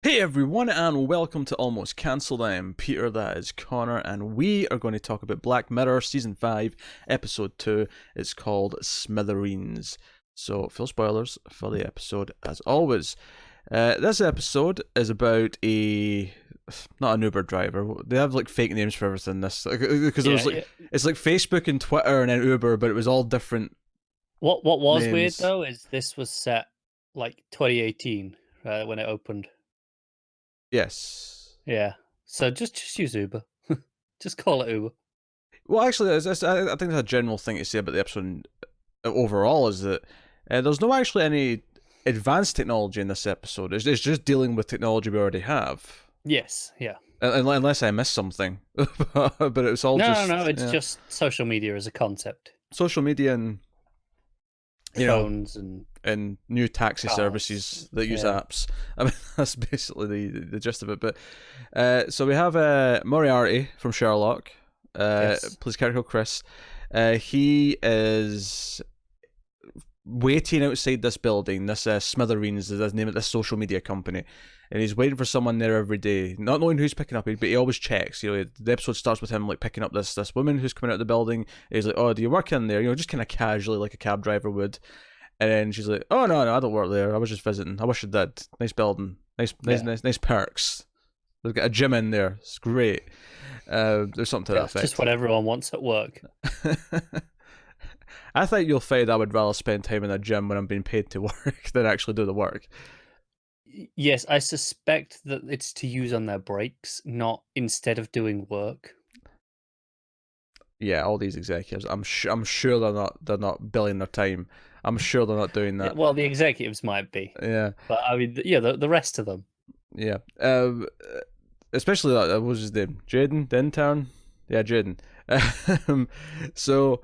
Hey everyone, and welcome to Almost Cancelled. I am Peter, that is Connor, and we are going to talk about Black Mirror Season 5, Episode 2. It's called Smithereens. So, full spoilers for the episode, as always. This episode is about not an Uber driver. They have like fake names for everything. Because it's like Facebook and Twitter and then Uber, but it was all different. What was names. weird though is this was set like 2018 when it opened. Yes. Yeah. So just use Uber. Just call it Uber. Well, actually, I think that's a general thing to say about the episode overall is that there's no actually any advanced technology in this episode. It's just dealing with technology we already have. Yes. Yeah. Unless I missed something, but it was all no. It's just social media as a concept. Social media and phones and new taxi cars. Services that use apps. I mean, that's basically the gist of it. But so we have Moriarty from Sherlock. Plays a character called Chris. He is waiting outside this building, this Smithereens is the name of this social media company, and he's waiting for someone there every day, not knowing who's picking up, but he always checks. The episode starts with him like picking up this woman who's coming out of the building. He's like, "Oh, do you work in there?" Just kind of casually, like a cab driver would. And then she's like, "Oh no, I don't work there. I was just visiting. I wish I did. Nice building, nice perks. They've got a gym in there. It's great." There's something to that effect. Just what everyone wants at work. I think you'll find I would rather spend time in a gym when I'm being paid to work than actually do the work. Yes, I suspect that it's to use on their breaks, not instead of doing work. Yeah, all these executives, I'm sure they're not billing their time. I'm sure they're not doing that. Well, the executives might be. Yeah. But I mean, yeah, the rest of them. Yeah. Especially that was his name, Jaden, the intern. Yeah, Jaden. So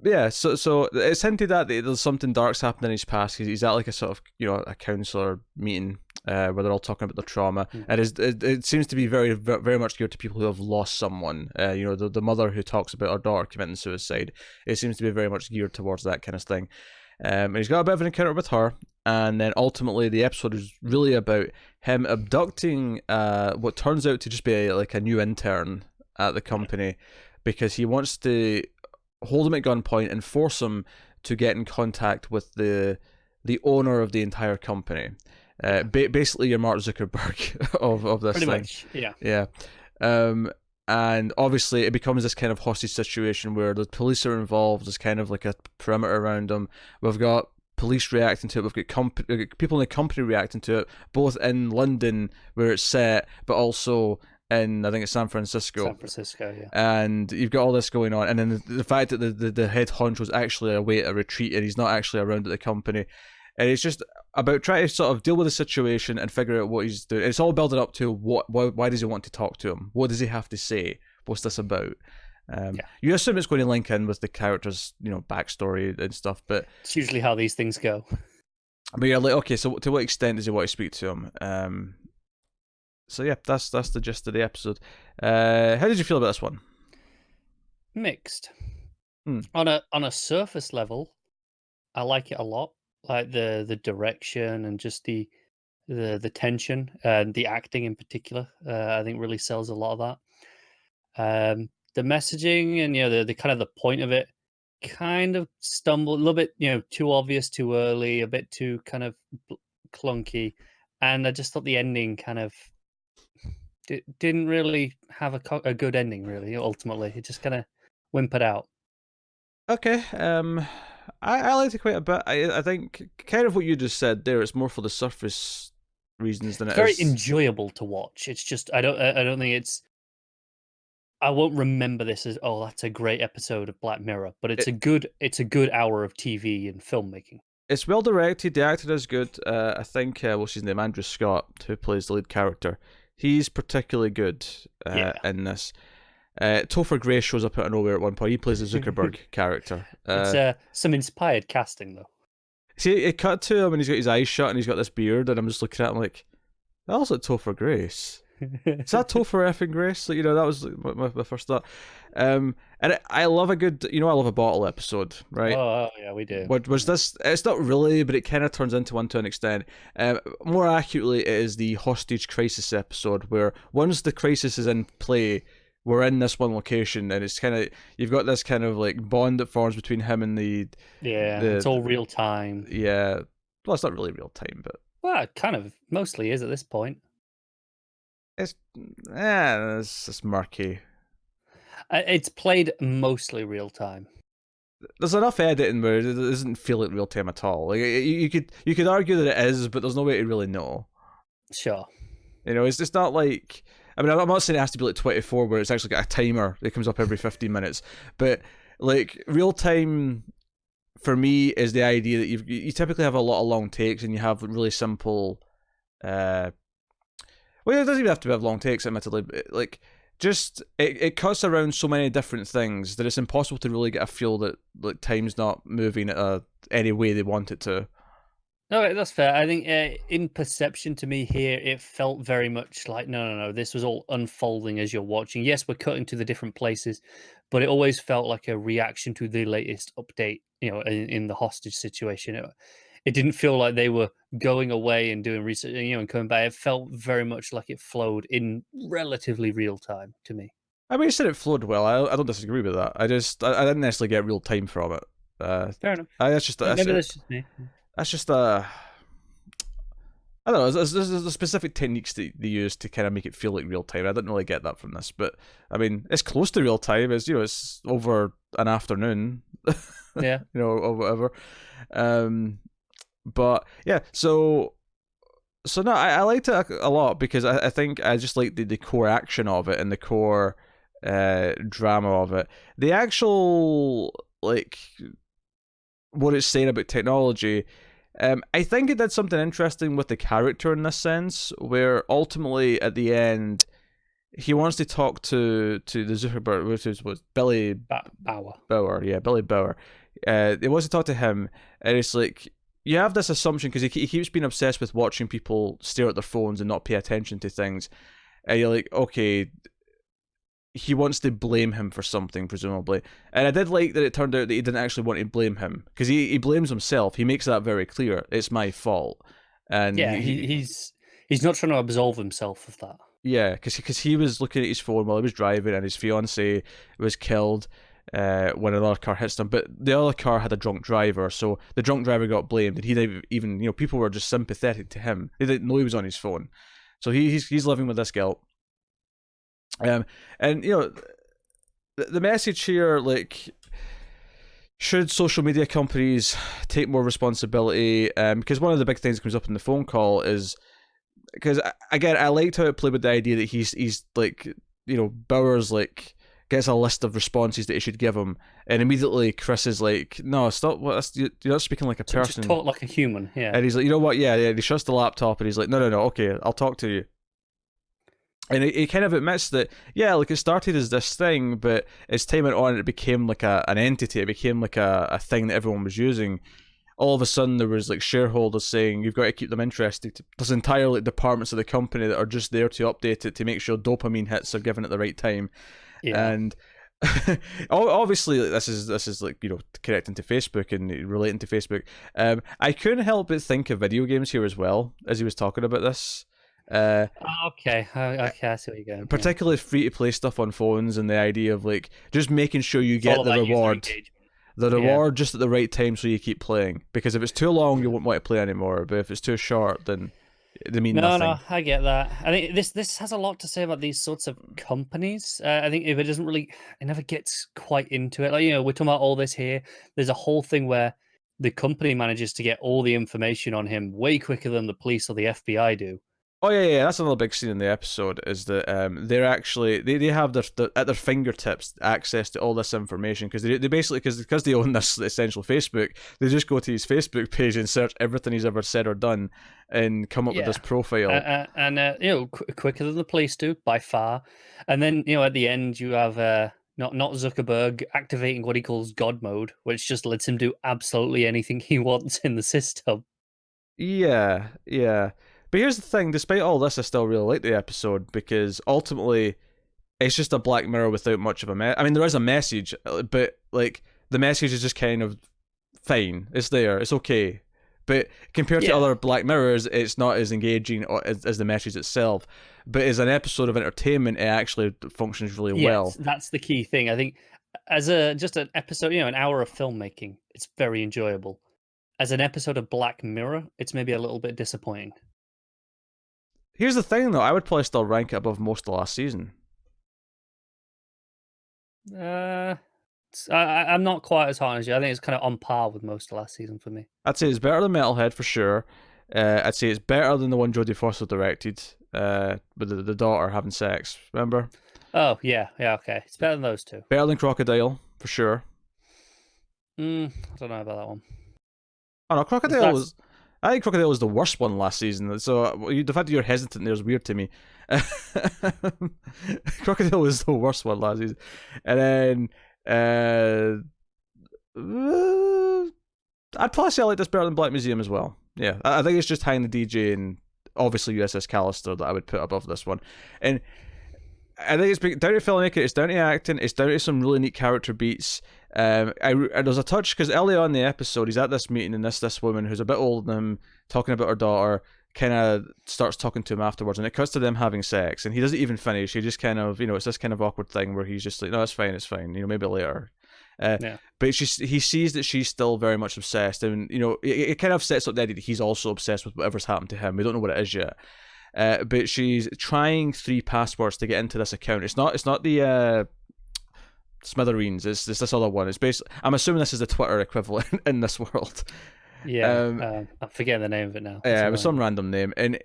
it's hinted that there's something dark's happened in his past. He's at like a sort of a counselor meeting where they're all talking about their trauma, and it seems to be very very much geared to people who have lost someone. The mother who talks about her daughter committing suicide. It seems to be very much geared towards that kind of thing. And he's got a bit of an encounter with her, and then ultimately the episode is really about him abducting what turns out to just be like a new intern at the company, because he wants to hold him at gunpoint and force him to get in contact with the owner of the entire company. Basically, your Mark Zuckerberg of this Pretty thing. much, yeah. Yeah. And obviously, it becomes this kind of hostage situation where the police are involved. There's kind of like a perimeter around them. We've got police reacting to it. We've got people in the company reacting to it, both in London where it's set, but also in, I think it's San Francisco. San Francisco, yeah. And you've got all this going on, and then the fact that the head honcho is actually away at a retreat and he's not actually around at the company, and it's just about trying to sort of deal with the situation and figure out what he's doing. It's all building up to why does he want to talk to him? What does he have to say? What's this about? You assume it's going to link in with the character's backstory and stuff, but it's usually how these things go. But you're like, okay, so to what extent does he want to speak to him? So yeah, that's the gist of the episode. How did you feel about this one? Mixed. On a surface level, I like it a lot. Like the direction and just the tension and the acting in particular. I think really sells a lot of that. The messaging and the kind of the point of it kind of stumbled a little bit. Too obvious, too early, a bit too kind of clunky, and I just thought the ending kind of didn't really have a good ending. Really, ultimately, it just kind of whimpered out. Okay. I liked it quite a bit. I think kind of what you just said there. It's more for the surface reasons than it's very enjoyable to watch. It's just I don't think it's. I won't remember this as that's a great episode of Black Mirror, but it's a good hour of TV and filmmaking. It's well directed. The actor is good. I think what's his name, Andrew Scott, who plays the lead character. He's particularly good in this. Topher Grace shows up out of nowhere at one point. He plays the Zuckerberg character. It's some inspired casting, though. See, it cut to him and he's got his eyes shut and he's got this beard, and I'm just looking at him like, that looks like Topher Grace. Is that Topher effing Grace? Like, that was like, my first thought. And I love a good, I love a bottle episode, right? Oh, yeah, we do. What was this? It's not really, but it kind of turns into one to an extent. More accurately, it is the hostage crisis episode where once the crisis is in play, we're in this one location, and it's kind of you've got this kind of like bond that forms between him and it's all real time. yeah. Well, it's not really real time, but Well, it kind of mostly is at this point. it's it's murky. It's played mostly real time. There's enough editing where it doesn't feel like real time at all. Like you could argue that it is, but there's no way to really know. Sure. It's just not like. I mean, I'm not saying it has to be like 24, where it's actually got a timer that comes up every 15 minutes, but like real time for me is the idea that you typically have a lot of long takes and you have really simple. Well, it doesn't even have to have long takes, admittedly. But like, just it cuts around so many different things that it's impossible to really get a feel that like time's not moving at any way they want it to. No, that's fair. I think in perception to me here, it felt very much like no. This was all unfolding as you're watching. Yes, we're cutting to the different places, but it always felt like a reaction to the latest update. In the hostage situation, it didn't feel like they were going away and doing research, and coming back. It felt very much like it flowed in relatively real time to me. I mean, you said it flowed well. I don't disagree with that. I didn't necessarily get real time from it. Fair enough. Maybe that's just me. That's just I don't know. There's the specific techniques that they use to kind of make it feel like real time. I didn't really get that from this, but I mean, it's close to real time. It's over an afternoon. Yeah. Or whatever. But yeah, so no, I liked it a lot because I think I just like the core action of it and the core drama of it. The actual like what it's saying about technology. I think it did something interesting with the character in this sense, where ultimately at the end he wants to talk to the Zuckerberg, which was Billy Bauer. Yeah, Billy Bauer. He wants to talk to him, and it's like you have this assumption because he keeps being obsessed with watching people stare at their phones and not pay attention to things, and you're like, okay, he wants to blame him for something, presumably. And I did like that it turned out that he didn't actually want to blame him, because he blames himself. He makes that very clear. It's my fault. And yeah, he's not trying to absolve himself of that. Yeah, because he was looking at his phone while he was driving, and his fiancée was killed when another car hits them. But the other car had a drunk driver, so the drunk driver got blamed, and he didn't even, people were just sympathetic to him. They didn't know he was on his phone, so he's living with this guilt. And the message here, like, should social media companies take more responsibility? Because one of the big things that comes up in the phone call is, because again, I liked how it played with the idea that he's like, Bowers like gets a list of responses that he should give him, and immediately Chris is like, no, stop, you're not speaking like a person. Just talk like a human, yeah. And he's like, you know what, yeah, he shuts the laptop, and he's like, no, okay, I'll talk to you. And he kind of admits that, yeah, like it started as this thing, but as time went on, it became like an entity. It became like a thing that everyone was using. All of a sudden, there was like shareholders saying, you've got to keep them interested. There's entire like departments of the company that are just there to update it to make sure dopamine hits are given at the right time. Yeah. And obviously, like, this is like, connecting to Facebook and relating to Facebook. I couldn't help but think of video games here as well as he was talking about this. Okay, I see where you're going. Particularly free-to-play stuff on phones, and the idea of like just making sure you get the reward, just at the right time, so you keep playing. Because if it's too long, you won't want to play anymore. But if it's too short, then they mean nothing. No, I get that. I think this has a lot to say about these sorts of companies. I think if it never gets quite into it. Like, we're talking about all this here. There's a whole thing where the company manages to get all the information on him way quicker than the police or the FBI do. Oh yeah, that's another big scene in the episode, is that they're actually they have at their fingertips access to all this information, because they basically, because they own this essential Facebook, they just go to his Facebook page and search everything he's ever said or done and come up with this profile. Quicker than the police do by far. And then at the end you have not Zuckerberg activating what he calls God mode, which just lets him do absolutely anything he wants in the system. Yeah. But here's the thing: despite all this, I still really like the episode because ultimately, it's just a Black Mirror without much of a I mean, there is a message, but like the message is just kind of fine. It's there. It's okay. But compared to other Black Mirrors, it's not as engaging as the message itself. But as an episode of entertainment, it actually functions really well. That's the key thing. I think as just an episode, an hour of filmmaking, it's very enjoyable. As an episode of Black Mirror, it's maybe a little bit disappointing. Here's the thing, though. I would probably still rank it above most of last season. I'm not quite as hard as you. I think it's kind of on par with most of last season for me. I'd say it's better than Metalhead for sure. I'd say it's better than the one Jodie Foster directed, with the daughter having sex. Remember? Oh yeah, okay. It's better than those two. Better than Crocodile for sure. I don't know about that one. Oh no, Crocodile was. I think Crocodile was the worst one last season. So the fact that you're hesitant there is weird to me. Crocodile was the worst one last season, and then I'd probably say I like this better than Black Museum as well. Yeah, I think it's just High in the DJ and obviously USS Callister that I would put above this one, and I think it's down to filmmaking, it's down to acting, it's down to some really neat character beats. There's a touch because early on in the episode, he's at this meeting and this woman who's a bit older than him, talking about her daughter, kind of starts talking to him afterwards, and it cuts to them having sex, and he doesn't even finish. He just kind of, it's this kind of awkward thing where he's just like, no, it's fine, maybe later. But he sees that she's still very much obsessed, and it kind of sets up the idea that he's also obsessed with whatever's happened to him. We don't know what it is yet. But she's trying 3 passwords to get into this account. It's not the Smithereens. It's this other one. It's basically, I'm assuming this is the Twitter equivalent in this world. Yeah, I'm forgetting the name of it now. Yeah, it was some random name, and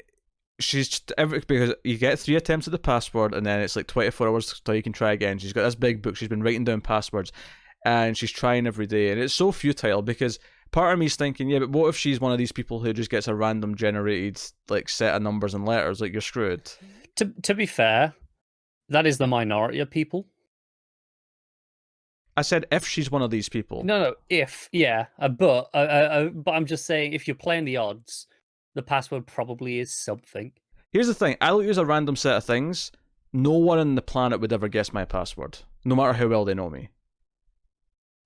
she's just because you get 3 attempts at the password, and then it's like 24 hours till you can try again. She's got this big book. She's been writing down passwords, and she's trying every day, and it's so futile because part of me is thinking, yeah, but what if she's one of these people who just gets a random generated like set of numbers and letters? Like, you're screwed. To be fair, that is the minority of people. I said if she's one of these people. No, if, yeah, but I'm just saying, if you're playing the odds, the password probably is something. Here's the thing: I'll use a random set of things. No one on the planet would ever guess my password, no matter how well they know me.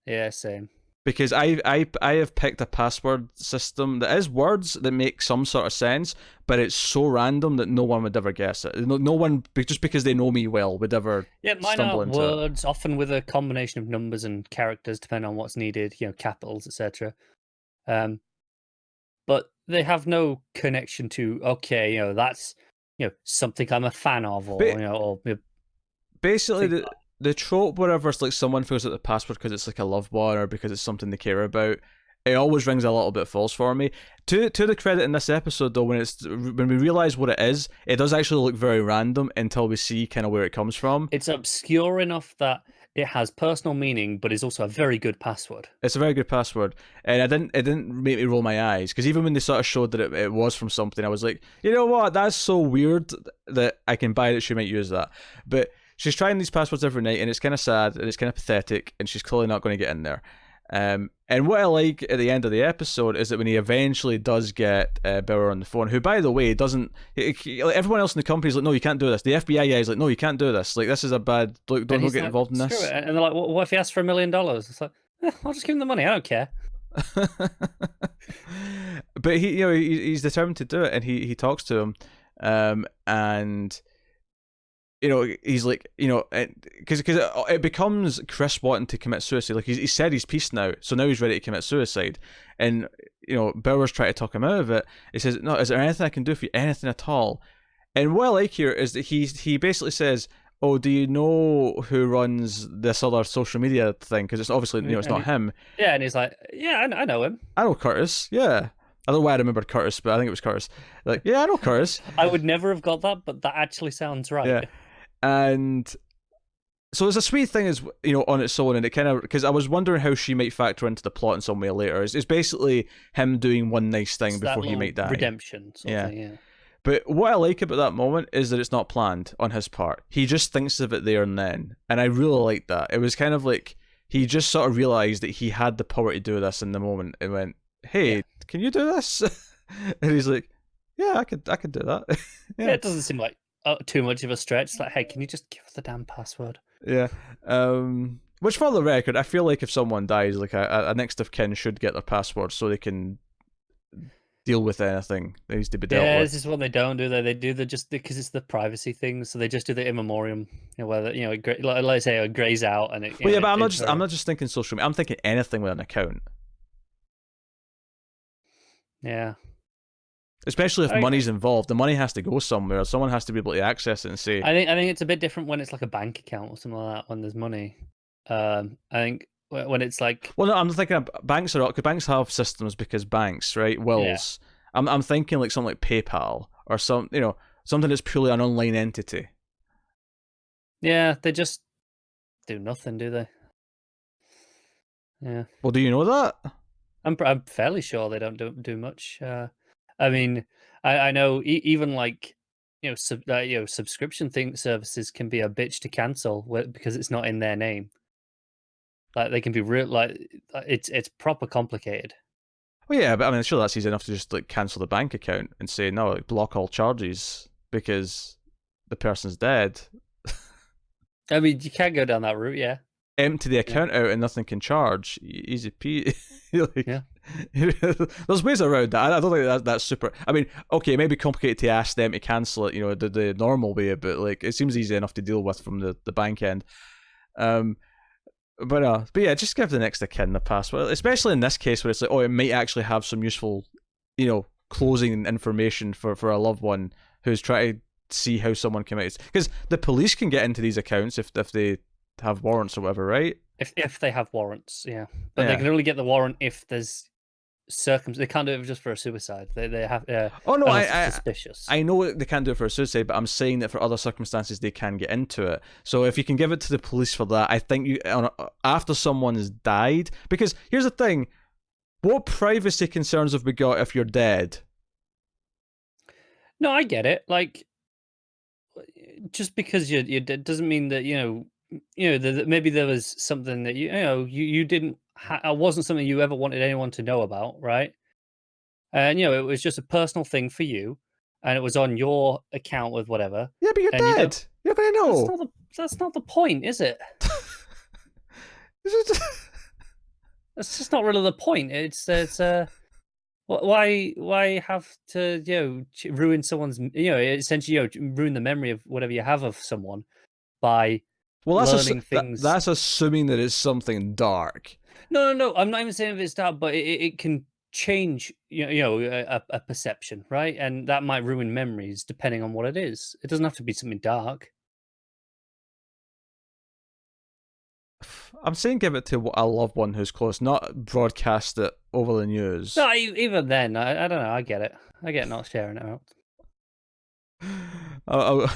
Yeah, same. Because I have picked a password system that is words that make some sort of sense, but it's so random that no one would ever guess it. No one, just because they know me well, would ever stumble into words, often with a combination of numbers and characters, depending on what's needed, capitals, etc. But they have no connection to, that's, something I'm a fan of, or basically the trope, wherever it's like someone fills out the password because it's like a loved one or because it's something they care about, it always rings a little bit false for me. To the credit in this episode, though, when we realize what it is, it does actually look very random until we see kind of where it comes from. It's obscure enough that it has personal meaning, but is also a very good password. It's a very good password, and it didn't make me roll my eyes, because even when they sort of showed that it was from something, I was like, you know what, that's so weird that I can buy that she might use that. But she's trying these passwords every night, and it's kind of sad, and it's kind of pathetic, and she's clearly not going to get in there. And what I like at the end of the episode is that when he eventually does get Bauer on the phone, who, by the way, doesn't... everyone else in the company is like, no, you can't do this. The FBI guy is like, no, you can't do this. Like, this is a bad... Look, don't get involved in this. And they're like, what if he asks for $1 million? It's like, I'll just give him the money. I don't care. But he's determined to do it, and he talks to him, and... he's like, because it becomes Chris wanting to commit suicide. Like, he said he's peace now, so now he's ready to commit suicide. And, Bauer's trying to talk him out of it. He says, no, is there anything I can do for you? Anything at all? And what I like here is that he basically says, oh, do you know who runs this other social media thing? Because it's obviously, it's not him. Yeah, and he's like, yeah, I know him. I know Curtis, yeah. I don't know why I remembered Curtis, but I think it was Curtis. Like, yeah, I know Curtis. I would never have got that, but that actually sounds right. Yeah. And so it's a sweet thing, is on its own, and it kind of, because I was wondering how she might factor into the plot in some way later. It's basically him doing one nice thing before he might die. Redemption, yeah. But what I like about that moment is that it's not planned on his part. He just thinks of it there and then, and I really like that. It was kind of like he just sort of realized that he had the power to do this in the moment, and went, "Hey, can you do this?" And he's like, Yeah, I could do that. Yeah, Yeah. it doesn't seem like too much of a stretch. It's like, hey, can you just give us the damn password? Yeah. Which, for the record, I feel like if someone dies, like a next of kin should get their password so they can deal with anything that needs to be dealt Yeah, with. this is what they don't do. They do the just because it's the privacy thing, so they just do the in memoriam. Where like I say, it grays out and it. Well, yeah, but It's I'm not just thinking social media. I'm thinking anything with an account, yeah. especially if money's involved. The money has to go somewhere. Someone has to be able to access it and say. I think it's a bit different when it's like a bank account or something like that. When there's money, I think when it's like. Well, no, I'm thinking banks are because banks have systems because banks, right? Wills. Yeah. I'm thinking like something like PayPal or something that's purely an online entity. Yeah, they just do nothing, do they? Yeah. Well, do you know that? I'm fairly sure they don't do much. I mean, I know even like subscription services can be a bitch to cancel because it's not in their name. Like they can be real, like it's proper complicated. Well, yeah, but I mean, sure, that's easy enough to just like cancel the bank account and say no, like block all charges because the person's dead. I mean, you can't go down that route, yeah. Empty the account out and nothing can charge. Easy peasy. Like, yeah. There's ways around that. I don't think that's super. I mean, okay, it may be complicated to ask them to cancel it, the normal way, but like it seems easy enough to deal with from the bank end. But yeah, just give the next of kin the password, especially in this case where it's like, oh, it might actually have some useful, closing information for a loved one who's trying to see how someone commits. Because the police can get into these accounts if they have warrants or whatever, right? If they have warrants, yeah, but they can only get the warrant if there's they can't do it just for a suicide. They have. Oh no, suspicious. I know they can't do it for a suicide, but I'm saying that for other circumstances they can get into it. So if you can give it to the police for that, I think after someone has died, because here's the thing: what privacy concerns have we got if you're dead? No, I get it. Like, just because you're dead doesn't mean that that maybe there was something that you didn't. Wasn't something you ever wanted anyone to know about, right? And it was just a personal thing for you, and it was on your account with whatever. Yeah, but you're dead. You're gonna know. That's not the point, is it? That's just not really the point. It's why have to ruin someone's essentially ruin the memory of whatever you have of someone by learning things. That's assuming that it's something dark. No. I'm not even saying if it's dark, but it can change a perception, right? And that might ruin memories depending on what it is. It doesn't have to be something dark. I'm saying give it to a loved one who's close, not broadcast it over the news. No, even then, I don't know. I get it. I get not sharing it out. I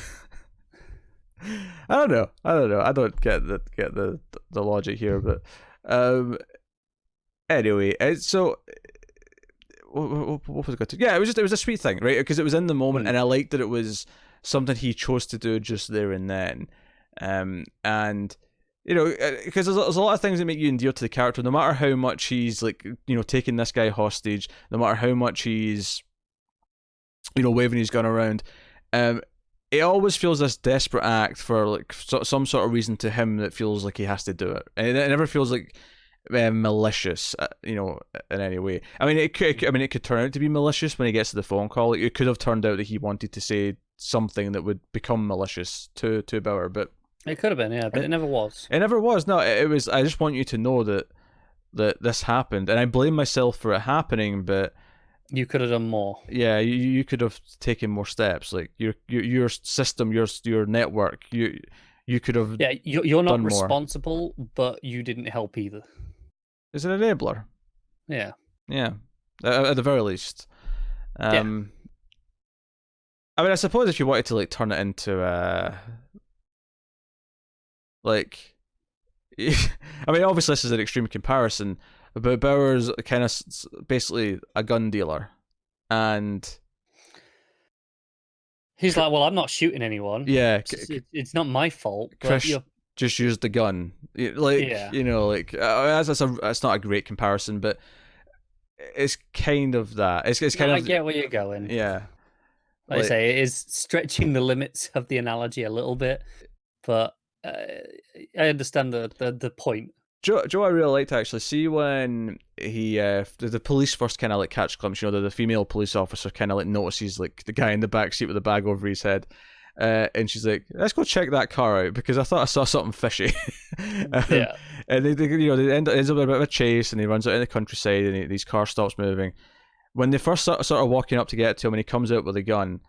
don't know. I don't get the logic here, but anyway, so what was I going to? Yeah, it was a sweet thing, right? Because it was in the moment, and I liked that it was something he chose to do just there and then, and. Because there's a lot of things that make you endear to the character, no matter how much he's like, taking this guy hostage, no matter how much he's, waving his gun around, it always feels this desperate act for like some sort of reason to him that feels like he has to do it, and it never feels like malicious, in any way. I mean, it could turn out to be malicious when he gets to the phone call. It could have turned out that he wanted to say something that would become malicious to Bauer, but. It could have been, yeah, but it never was. It never was. No, it was. I just want you to know that this happened, and I blame myself for it happening. But you could have done more. Yeah, you could have taken more steps. Like your system, your network. You could have. Yeah, you're not responsible, but you didn't help either. It's an enabler. Yeah. Yeah, at the very least. I mean, I suppose if you wanted to like turn it into like, I mean, obviously this is an extreme comparison, but Bauer's kind of basically a gun dealer, and he's like, "Well, I'm not shooting anyone. Yeah, it's not my fault." But Chris just used the gun, like that's not a great comparison, but it's kind of that. It's kind of. I get where you're going. Yeah. Like I say, it is stretching the limits of the analogy a little bit, but I understand the point. Joe, I really liked actually. See when the police first kind of like catch glimpse, the female police officer kind of like notices like the guy in the back seat with the bag over his head, and she's like, "Let's go check that car out because I thought I saw something fishy." Yeah, and they ends up in a bit of a chase, and he runs out in the countryside, and his car stops moving. When they first sort of walking up to get to him, and he comes out with a gun.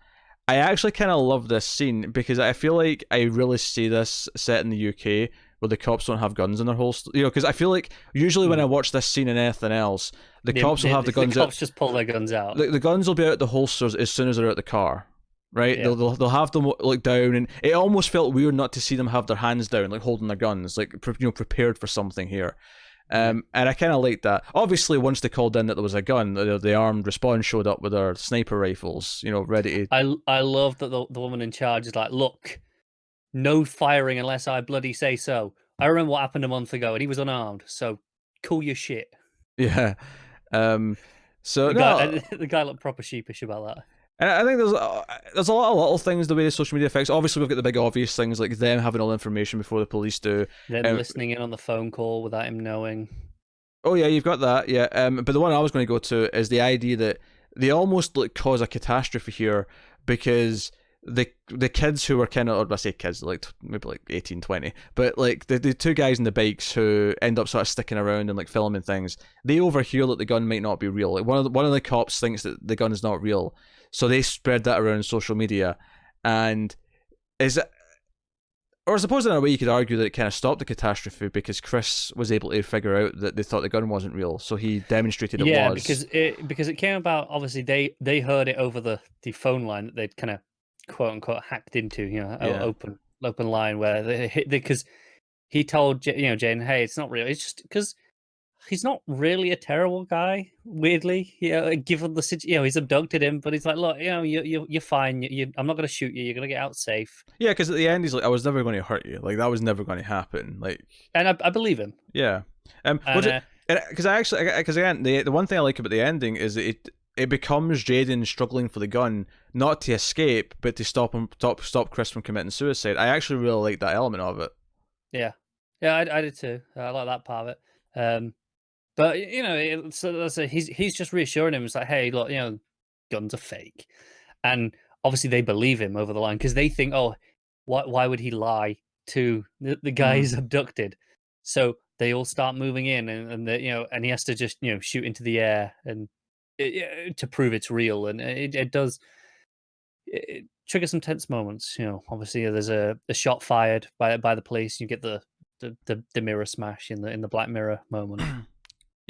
I actually kind of love this scene because I feel like I really see this set in the UK where the cops don't have guns in their holster. Because I feel like usually when I watch this scene in anything else, the cops will have the guns. The cops just pull their guns out. The guns will be out the holsters as soon as they're out the car, right? Yeah. They'll have them like down, and it almost felt weird not to see them have their hands down, like holding their guns, like prepared for something here. And I kind of liked that. Obviously, once they called in that there was a gun, the armed response showed up with their sniper rifles, ready to. I love that the woman in charge is like, look, no firing unless I bloody say so. I remember what happened a month ago, and he was unarmed. So cool your shit. Yeah. So the guy looked proper sheepish about that. And I think there's a lot of little things the way the social media affects. Obviously, we've got the big obvious things like them having all the information before the police do. Then listening in on the phone call without him knowing. Oh yeah, you've got that. Yeah. But the one I was going to go to is the idea that they almost like cause a catastrophe here because the kids who were kind of, or I say kids, like maybe like 18, 20, but like the two guys in the bikes who end up sort of sticking around and like filming things, they overhear that the gun might not be real. Like one of the cops thinks that the gun is not real. So they spread that around social media, and or I suppose in a way you could argue that it kind of stopped the catastrophe because Chris was able to figure out that they thought the gun wasn't real, so he demonstrated it was. Yeah, because it came about. Obviously, they heard it over the phone line that they'd kind of quote unquote hacked into, open line where they hit because he told Jane, hey, it's not real. It's just because. He's not really a terrible guy, weirdly. Given the situation, he's abducted him, but he's like, look, you're fine. I'm not going to shoot you. You're going to get out safe. Yeah, because at the end he's like, I was never going to hurt you. Like that was never going to happen. Like, and I believe him. Yeah. Because again, the one thing I like about the ending is that it becomes Jaden struggling for the gun, not to escape, but to stop Chris from committing suicide. I actually really like that element of it. Yeah, I did too. I like that part of it. But he's just reassuring him. It's like, hey, look, guns are fake, and obviously they believe him over the line because they think, oh, why would he lie to the guy he's abducted? So they all start moving in, and and he has to just shoot into the air and to prove it's real, and it does. It triggers some tense moments. Obviously there's a shot fired by the police. You get the mirror smash in the Black Mirror moment.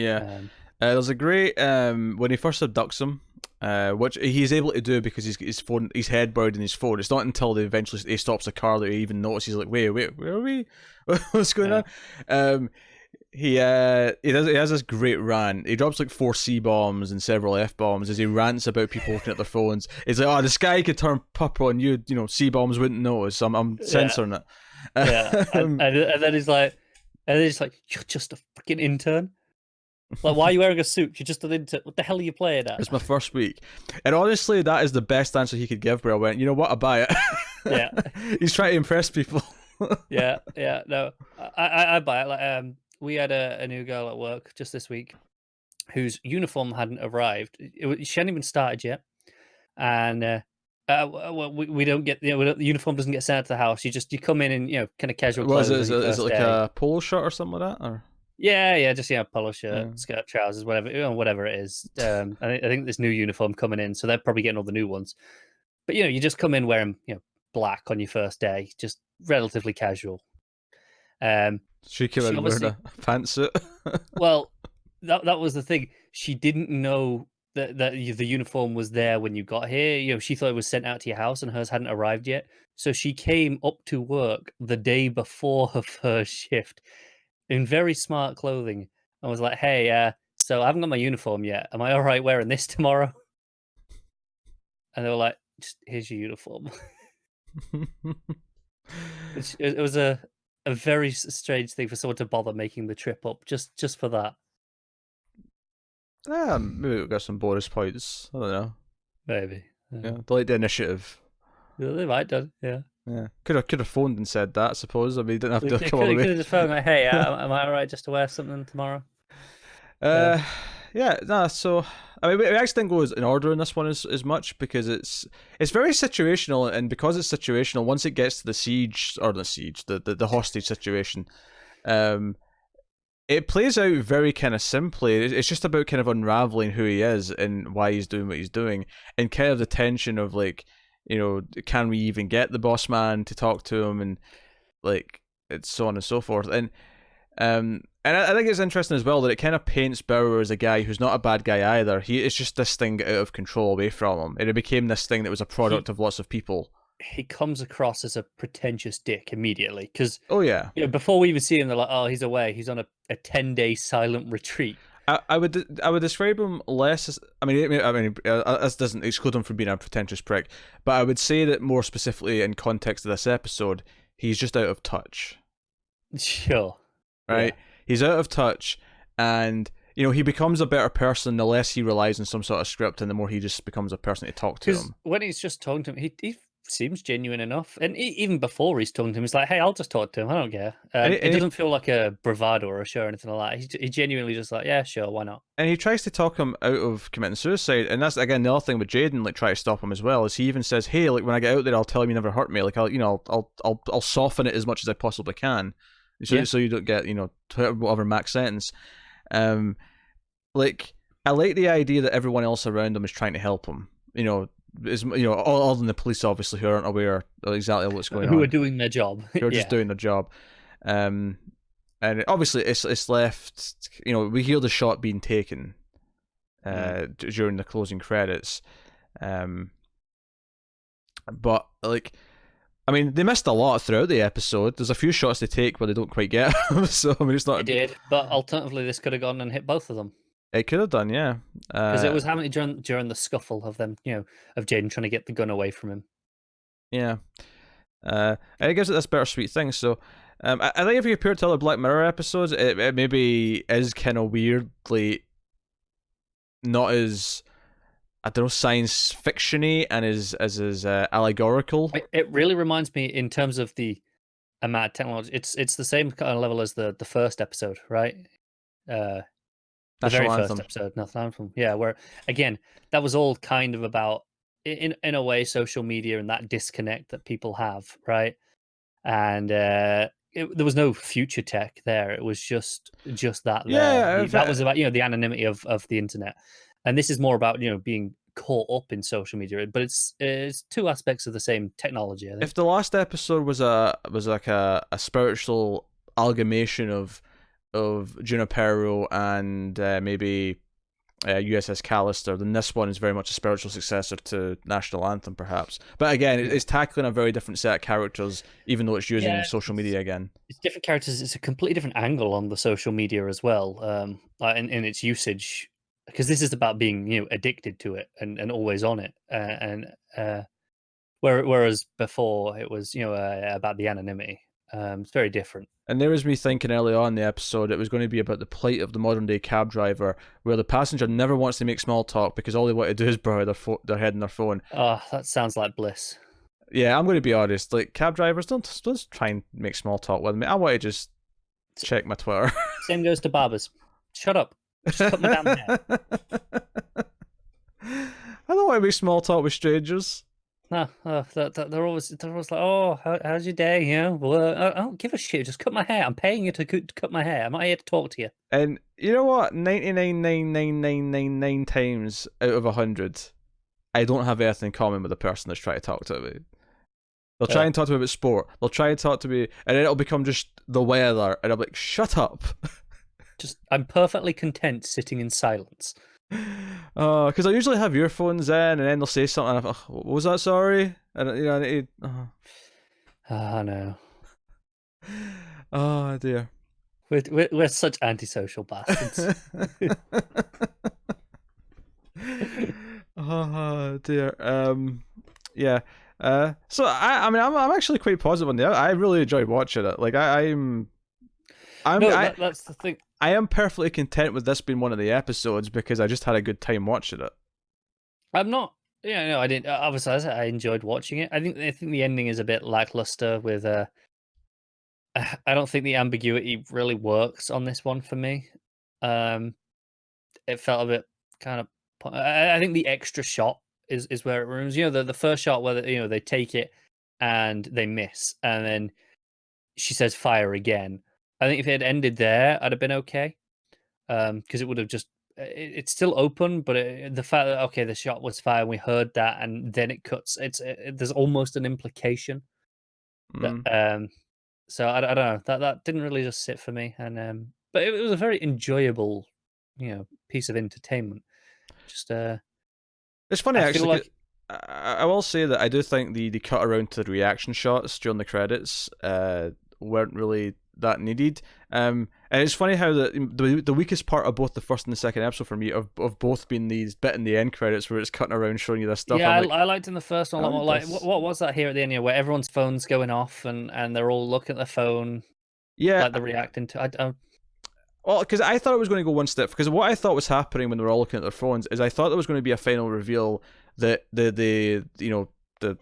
Yeah, there's a great when he first abducts him, which he's able to do because his head buried in his phone. It's not until he stops the car that he even notices. Like, wait, where are we? What's going on? He has this great rant. He drops like 4 C-bombs and several F-bombs as he rants about people looking at their phones. He's like, oh, the sky could turn purple and C-bombs wouldn't notice. So I'm censoring it. Yeah, and then he's like, you're just a freaking intern. Like, why are you wearing a suit? You're just an intern. What the hell are you playing at? It's my first week. And honestly, that is the best answer he could give where I went, you know what, I buy it. Yeah. He's trying to impress people. Yeah, no. I buy it. Like, we had a new girl at work just this week whose uniform hadn't arrived. She hadn't even started yet. And we don't get, the uniform doesn't get sent to the house. You come in and, kind of casual clothes. Is it like a polo shirt or something like that? Or? Yeah, just polo shirt, skirt, trousers, whatever it is. I think this new uniform coming in, so they're probably getting all the new ones. But you just come in wearing black on your first day, just relatively casual. She came in wearing a pantsuit. Well, that was the thing. She didn't know that the uniform was there when you got here. She thought it was sent out to your house, and hers hadn't arrived yet. So she came up to work the day before her first shift in very smart clothing. I was like, hey, so I haven't got my uniform yet. Am I all right wearing this tomorrow? And they were like, just here's your uniform. It was a very strange thing for someone to bother making the trip up just for that. Maybe we'll get some bonus points. I don't know. Maybe. delete the initiative. They might do. Yeah. Yeah, could have phoned and said that. I suppose. I mean, you didn't have to They come all the way. could have just phoned like, "Hey, am I alright just to wear something tomorrow?" Yeah, nah. So I mean, we actually didn't go in order in this one as much because it's very situational, and because it's situational, once it gets to the hostage situation, it plays out very kind of simply. It's just about kind of unraveling who he is and why he's doing what he's doing, and kind of the tension of like, can we even get the boss man to talk to him, and like it's so on and so forth. And I think it's interesting as well that it kind of paints Bauer as a guy who's not a bad guy either. It's just this thing out of control away from him, and it became this thing that was a product of lots of people. He comes across as a pretentious dick immediately because, oh yeah, before we even see him, they're like, "Oh, he's away. He's on a 10-day silent retreat." I would describe him less as, I mean this doesn't exclude him from being a pretentious prick, but I would say that more specifically in context of this episode, he's just out of touch. Sure. Right? Yeah. He's out of touch, and he becomes a better person the less he relies on some sort of script, and the more he just becomes a person to talk to him. When he's just talking to him, he seems genuine enough, and even before he's talking to him, he's like, "Hey, I'll just talk to him. I don't care." It doesn't feel like a bravado or a show or anything like that. He genuinely just like, "Yeah, sure, why not?" And he tries to talk him out of committing suicide, and that's again the other thing with Jaden, like try to stop him as well. Is he even says, "Hey, like when I get out there, I'll tell him you never hurt me. Like I'll soften it as much as I possibly can, so you don't get whatever max sentence." Like I like the idea that everyone else around him is trying to help him. All than the police obviously who aren't aware of exactly what's going on. Who are doing their job. Who are just doing their job. And obviously it's left, we hear the shot being taken during the closing credits. But like, I mean, they missed a lot throughout the episode. There's a few shots they take where they don't quite get them. So I mean, it's not. They did, but alternatively, this could have gone and hit both of them. It could have done, yeah. Because it was happening during the scuffle of them, of Jaden trying to get the gun away from him. Yeah. And it gives it this bittersweet thing. So, I think if you compare it to other Black Mirror episodes, it maybe is kind of weirdly not as, I don't know, science fiction-y and as allegorical. It really reminds me in terms of the amount of technology. It's the same kind of level as the first episode, right? The very first episode, National Anthem. Yeah, where again, that was all kind of about, in a way, social media and that disconnect that people have, right? And there was no future tech there. It was just that. Yeah, that was about the anonymity of the internet, and this is more about being caught up in social media. But it's two aspects of the same technology. I think. If the last episode was like a spiritual amalgamation of Junipero and maybe USS Callister, then this one is very much a spiritual successor to National Anthem, perhaps. But again, it's tackling a very different set of characters, even though it's using social media again. It's different characters. It's a completely different angle on the social media as well, in its usage, because this is about being addicted to it and always on it, whereas before it was about the anonymity. It's very different. And there was me thinking early on in the episode it was going to be about the plight of the modern day cab driver, where the passenger never wants to make small talk because all they want to do is borrow their head in their phone. Oh, that sounds like bliss. Yeah, I'm going to be honest. Like, cab drivers, don't try and make small talk with me. I want to just check my Twitter. Same goes to barbers. Shut up. Just cut my damn hair. I don't want to make small talk with strangers. No, they're always like, "Oh, how's your day?" Well, I don't give a shit. Just cut my hair. I'm paying you to cut my hair. I'm not here to talk to you. And you know what? 99.99999 times out of 100, I don't have anything in common with the person that's trying to talk to me. They'll try and talk to me about sport. They'll try and talk to me, and then it'll become just the weather, and I'm like, "Shut up." I'm perfectly content sitting in silence. Because I usually have earphones in, and then they'll say something, and I'm like, what was that? Sorry, and I need. Ah, no. Oh dear. We're such antisocial bastards. Oh dear. Yeah. So I'm actually quite positive on that. I really enjoyed watching it. Like that's the thing. I am perfectly content with this being one of the episodes because I just had a good time watching it. I'm not Yeah, no, I didn't. Obviously, as I said, I enjoyed watching it. I think the ending is a bit lackluster. With I don't think the ambiguity really works on this one for me. Um, it felt a bit kind of. I think the extra shot is where it ruins. The first shot where they take it and they miss, and then she says fire again. I think if it had ended there, I'd have been okay. Because it would have just it's still open, but the fact that okay, the shot was fired, we heard that, and then it cuts. There's almost an implication that Mm. so I don't know that didn't really just sit for me, and but it was a very enjoyable piece of entertainment. Just It's funny I feel actually. 'Cause like I will say that I do think the cut around to the reaction shots during the credits weren't really that needed. And it's funny how the weakest part of both the first and the second episode for me of both being these bit in the end credits where it's cutting around showing you this stuff. yeah, I'm I, like, I liked in the first one a I lot more. like Like this. what was that here at the end, where everyone's phone's going off and they're all looking at their phone Yeah, like they're reacting to. I well, because I thought it was going to go one step. Because what I thought was happening when they were all looking at their phones is I thought there was going to be a final reveal that the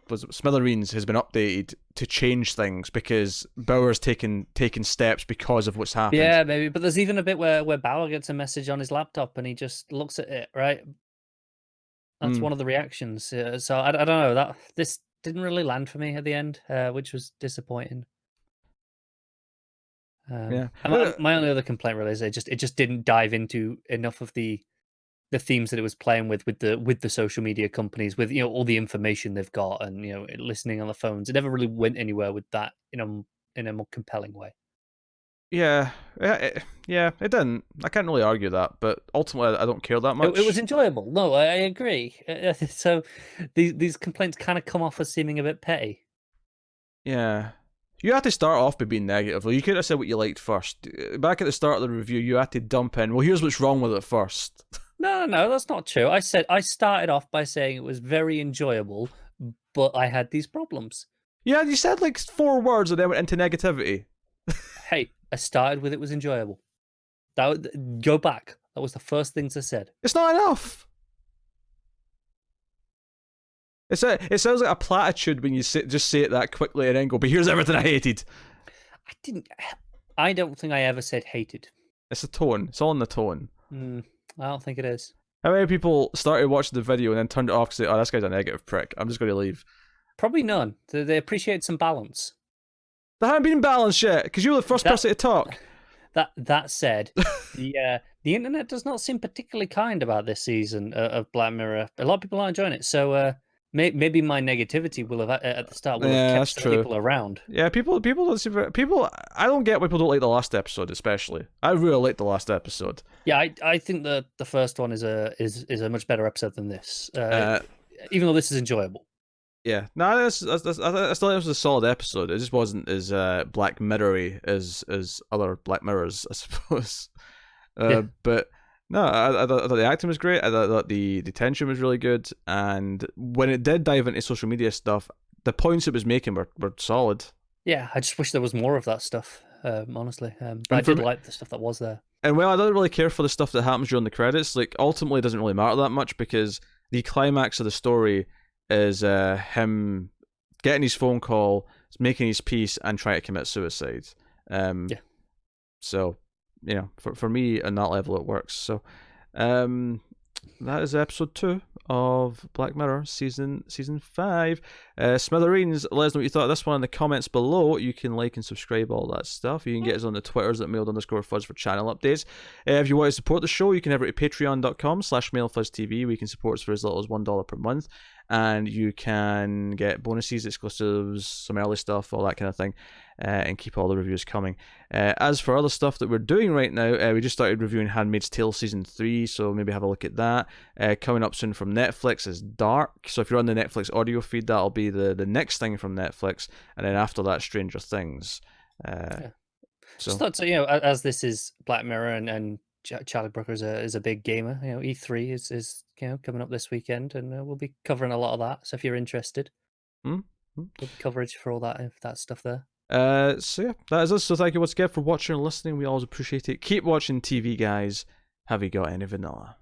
was it Smithereens has been updated to change things because Bauer's taken steps because of what's happened. Yeah, maybe. But there's even a bit where Bauer gets a message on his laptop and he just looks at it, right? That's Mm, one of the reactions. So I don't know. This didn't really land for me at the end, which was disappointing. yeah. And my only other complaint really is it just didn't dive into enough of the themes that it was playing with the social media companies, with all the information they've got, and listening on the phones. It never really went anywhere with that in a more compelling way. Yeah, yeah, it didn't. I can't really argue that, but ultimately, I don't care that It was much. enjoyable. No, I agree. So these complaints kind of come off as seeming a bit petty. Yeah, you had to start off by being negative. Though. You could have said what you liked first. Back at the start of the review, you had to dump in. Well, here's what's wrong with it first. No, no, that's not true. I started off by saying it was very enjoyable, but I had these problems. Yeah, you said like 4 words and then went into negativity. Hey, I started with it was enjoyable. Go back. That was the first things I said. It's not enough. It sounds like a platitude when you just say it that quickly and then go, but here's everything I hated. I didn't. I don't think I ever said hated. It's the tone. It's all in the tone. I don't think it is. How many people started watching the video and then turned it off because oh, this guy's a negative prick. I'm just going to leave. Probably none. They appreciate some balance. They haven't been balanced yet because you were the first person to talk. That said, the internet does not seem particularly kind about this season of Black Mirror. A lot of people aren't enjoying it. So maybe my negativity will have at the start will have Yeah, kept that's some true. people around. Yeah, people don't seem people. I don't get why people don't like the last episode, especially. I really liked the last episode. Yeah, I think the first one is a much better episode than this. Even though this is enjoyable. Yeah, no, I still think it was a solid episode. It just wasn't as Black Mirror-y as other Black Mirrors, I suppose. Yeah. But no, I thought the acting was great. I thought the tension was really good, and when it did dive into social media stuff, the points it was making were solid. Yeah, I just wish there was more of that stuff. Honestly, but I did like the stuff that was there. And well, I don't really care for the stuff that happens during the credits. Like ultimately, it doesn't really matter that much because the climax of the story is him getting his phone call, making his peace, and trying to commit suicide. Yeah. So, for me, on that level, it works. So, that is episode 2 of Black Mirror season 5. Smithereens, let us know what you thought of this one in the comments below. You can like and subscribe, all that stuff. You can get us on the Twitters at mailed_fuzz for channel updates. If you want to support the show, you can head over to patreon.com/mailfuzztv, where you can support us for as little as $1 per month. And you can get bonuses, exclusives, some early stuff, all that kind of thing, and keep all the reviews coming. As for other stuff that we're doing right now, we just started reviewing Handmaid's Tale Season 3, so maybe have a look at that. Coming up soon from Netflix is Dark, so if you're on the Netflix audio feed, that'll be the next thing from Netflix, and then after that, Stranger Things. Yeah. So. Just thought to, as this is Black Mirror and Charlie Brooker is a big gamer. E3 is coming up this weekend, and we'll be covering a lot of that. So if you're interested, there'll be coverage for all that stuff there. So yeah, that is us. So thank you once again for watching and listening. We always appreciate it. Keep watching TV, guys. Have you got any vanilla?